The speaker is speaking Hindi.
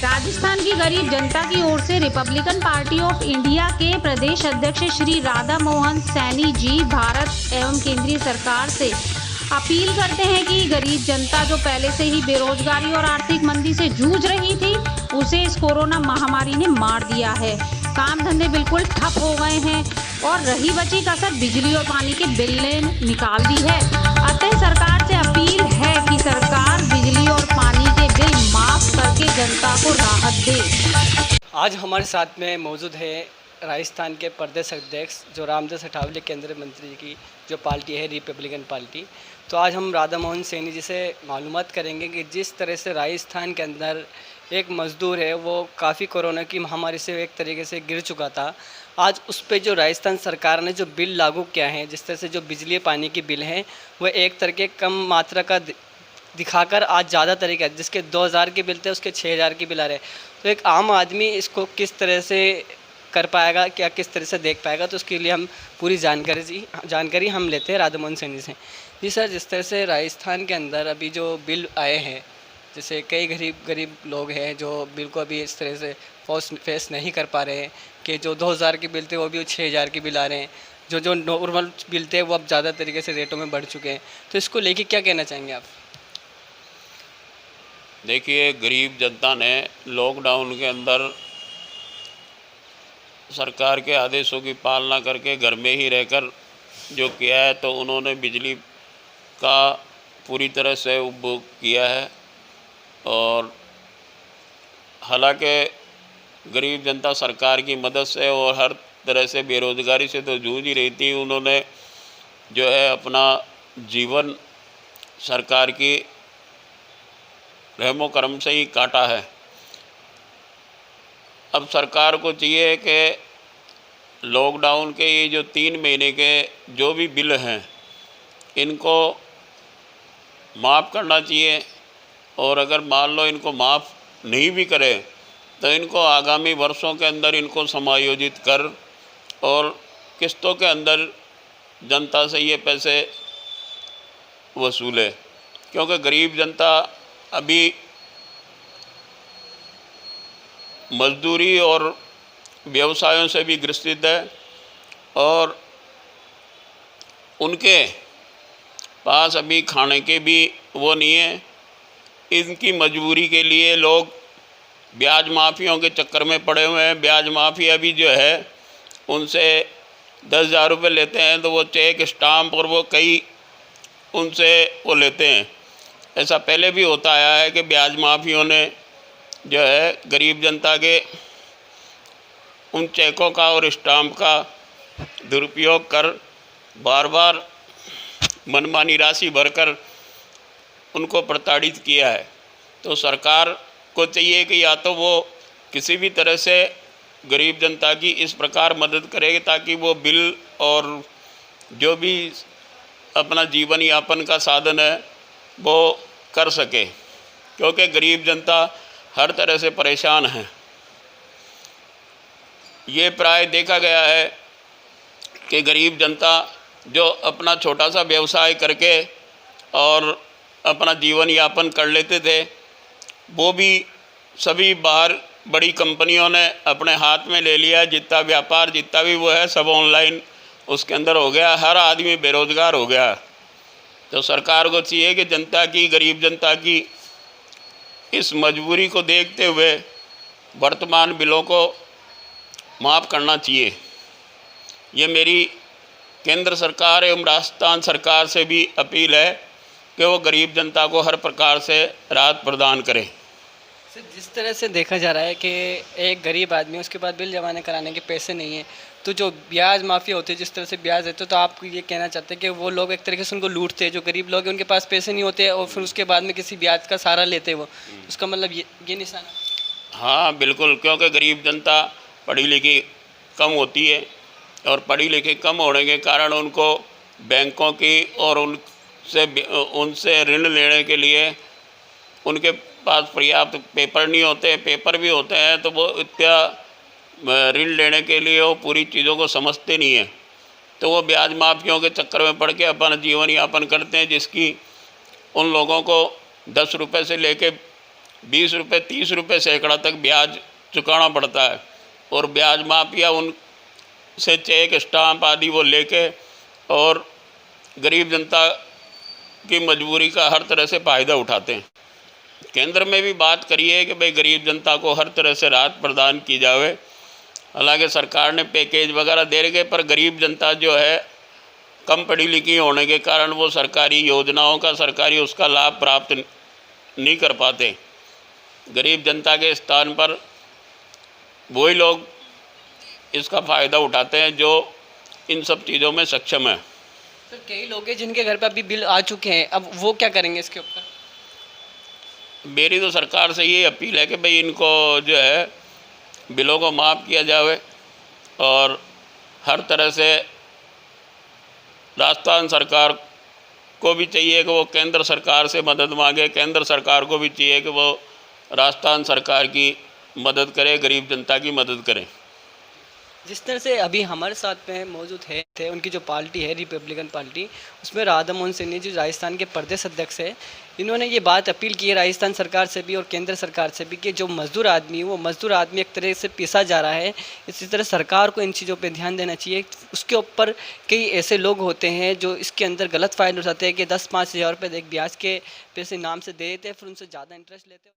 राजस्थान की गरीब जनता की ओर से रिपब्लिकन पार्टी ऑफ इंडिया के प्रदेश अध्यक्ष श्री राधा मोहन सैनी जी भारत एवं केंद्रीय सरकार से अपील करते हैं कि गरीब जनता जो पहले से ही बेरोजगारी और आर्थिक मंदी से जूझ रही थी, उसे इस कोरोना महामारी ने मार दिया है। काम धंधे बिल्कुल ठप हो गए हैं और रही बची कसर बिजली और पानी के बिल ने निकाल दी है। अतः सरकार से अपील है कि सरकार बिजली और पानी के बिल माफ करके जनता को राहत दे। आज हमारे साथ में मौजूद है राजस्थान के प्रदेश अध्यक्ष जो रामदास अठावले केंद्रीय मंत्री की जो पार्टी है रिपब्लिकन पार्टी। तो आज हम राधा मोहन सैनी जी से मालूमात करेंगे कि जिस तरह से राजस्थान के अंदर एक मज़दूर है वो काफ़ी कोरोना की महामारी से एक तरीके से गिर चुका था, आज उस पर जो राजस्थान सरकार ने जो बिल लागू किया है, जिस तरह से जो बिजली पानी की बिल है वो एक तरह के कम मात्रा का दिखाकर आज ज़्यादा तरीका है, जिसके 2000 के बिल थे उसके 6000 के बिल आ रहे। तो एक आम आदमी इसको किस तरह से कर पाएगा, क्या किस तरह से देख पाएगा, तो उसके लिए हम पूरी जानकारी हम लेते हैं राधा मोहन सैनी से। जी सर, जिस तरह से राजस्थान के अंदर अभी जो बिल आए हैं, जैसे कई गरीब लोग हैं जो बिल को अभी इस तरह से फेस नहीं कर पा रहे हैं कि जो 2000 के बिल थे वो भी 6000 के बिल आ रहे हैं, जो नॉर्मल बिल थे वो अब ज़्यादा तरीके से रेटों में बढ़ चुके हैं। तो इसको लेके क्या कहना चाहेंगे आप? देखिए, गरीब जनता ने लॉकडाउन के अंदर सरकार के आदेशों की पालना करके घर में ही रहकर जो किया है, तो उन्होंने बिजली का पूरी तरह से उपभोग किया है। और हालांकि गरीब जनता सरकार की मदद से और हर तरह से बेरोज़गारी से तो जूझ ही रही थी, उन्होंने जो है अपना जीवन सरकार की रहमो करम से ही काटा है। अब सरकार को चाहिए कि लॉकडाउन के ये जो 3 महीने के जो भी बिल हैं इनको माफ़ करना चाहिए, और अगर मान लो इनको माफ़ नहीं भी करे तो इनको आगामी वर्षों के अंदर इनको समायोजित कर और किस्तों के अंदर जनता से ये पैसे वसूले, क्योंकि गरीब जनता अभी मजदूरी और व्यवसायों से भी ग्रसित है और उनके पास अभी खाने के भी वो नहीं है। इनकी मजबूरी के लिए लोग ब्याज माफ़ियों के चक्कर में पड़े हुए हैं। ब्याज माफिया भी जो है उनसे 10,000 रुपये लेते हैं, तो वो चेक स्टाम्प और वो कई उनसे वो लेते हैं। ऐसा पहले भी होता आया है कि ब्याज माफियों ने जो है गरीब जनता के उन चेकों का और स्टाम्प का दुरुपयोग कर बार बार मनमानी राशि भरकर उनको प्रताड़ित किया है। तो सरकार को चाहिए कि या तो वो किसी भी तरह से गरीब जनता की इस प्रकार मदद करेगी ताकि वो बिल और जो भी अपना जीवन यापन का साधन है वो कर सके, क्योंकि गरीब जनता हर तरह से परेशान है। ये प्राय देखा गया है कि गरीब जनता जो अपना छोटा सा व्यवसाय करके और अपना जीवन यापन कर लेते थे, वो भी सभी बाहर बड़ी कंपनियों ने अपने हाथ में ले लिया। जितना व्यापार जितना भी वो है सब ऑनलाइन उसके अंदर हो गया, हर आदमी बेरोज़गार हो गया। तो सरकार को चाहिए कि जनता की, गरीब जनता की इस मजबूरी को देखते हुए वर्तमान बिलों को माफ़ करना चाहिए। ये मेरी केंद्र सरकार एवं राजस्थान सरकार से भी अपील है कि वो गरीब जनता को हर प्रकार से राहत प्रदान करें। सर, जिस तरह से देखा जा रहा है कि एक गरीब आदमी उसके बाद बिल जमा कराने के पैसे नहीं है, तो जो ब्याज माफिया होती है जिस तरह से ब्याज देते तो आप ये कहना चाहते हैं कि वो लोग एक तरीके से उनको लूटते हैं। जो गरीब लोग हैं उनके पास पैसे नहीं होते और फिर उसके बाद में किसी ब्याज का सहारा लेते हैं वो, उसका मतलब ये निशाना। हाँ बिल्कुल, क्योंकि गरीब जनता पढ़ी लिखी कम होती है और पढ़ी लिखी कम होने के कारण उनको बैंकों की और उनसे ऋण लेने के लिए उनके पास पर्याप्त पेपर नहीं होते। पेपर भी होते हैं तो वो इतना ऋण लेने के लिए वो पूरी चीज़ों को समझते नहीं हैं, तो वो ब्याज माफियों के चक्कर में पड़ के अपना जीवन यापन करते हैं, जिसकी उन लोगों को 10 रुपये से लेके 20 रुपये 30 रुपये सैकड़ा तक ब्याज चुकाना पड़ता है। और ब्याज माफिया उनसे चेक स्टाम्प आदि वो लेके और गरीब जनता की मजबूरी का हर तरह से फ़ायदा उठाते हैं। केंद्र में भी बात करी है कि भाई गरीब जनता को हर तरह से राहत प्रदान की जावे। हालांकि सरकार ने पैकेज वगैरह दे रखे, पर गरीब जनता जो है कम पढ़ी लिखी होने के कारण वो सरकारी योजनाओं का सरकारी उसका लाभ प्राप्त नहीं कर पाते। गरीब जनता के स्थान पर वही लोग इसका फ़ायदा उठाते हैं जो इन सब चीज़ों में सक्षम है। सर कई लोग हैं जिनके घर पे अभी बिल आ चुके हैं, अब वो क्या करेंगे इसके ऊपर? मेरी तो सरकार से ये अपील है कि भाई इनको जो है बिलों को माफ़ किया जावे और हर तरह से राजस्थान सरकार को भी चाहिए कि वो केंद्र सरकार से मदद मांगे, केंद्र सरकार को भी चाहिए कि वो राजस्थान सरकार की मदद करे, गरीब जनता की मदद करे। जिस तरह से अभी हमारे साथ में मौजूद थे उनकी जो पार्टी है रिपब्लिकन पार्टी, उसमें राधा मोहन सैनी जी राजस्थान के प्रदेश अध्यक्ष है। इन्होंने ये बात अपील की है राजस्थान सरकार से भी और केंद्र सरकार से भी कि जो मजदूर आदमी है वो मजदूर आदमी एक तरह से पीसा जा रहा है। इसी तरह सरकार को इन चीज़ों पे ध्यान देना चाहिए। उसके ऊपर कई ऐसे लोग होते हैं जो इसके अंदर गलत फ़ायदा उठाते हैं कि 10-5 हज़ार रुपये एक ब्याज के पैसे नाम से दे देते हैं, फिर उनसे ज़्यादा इंटरेस्ट लेते हैं।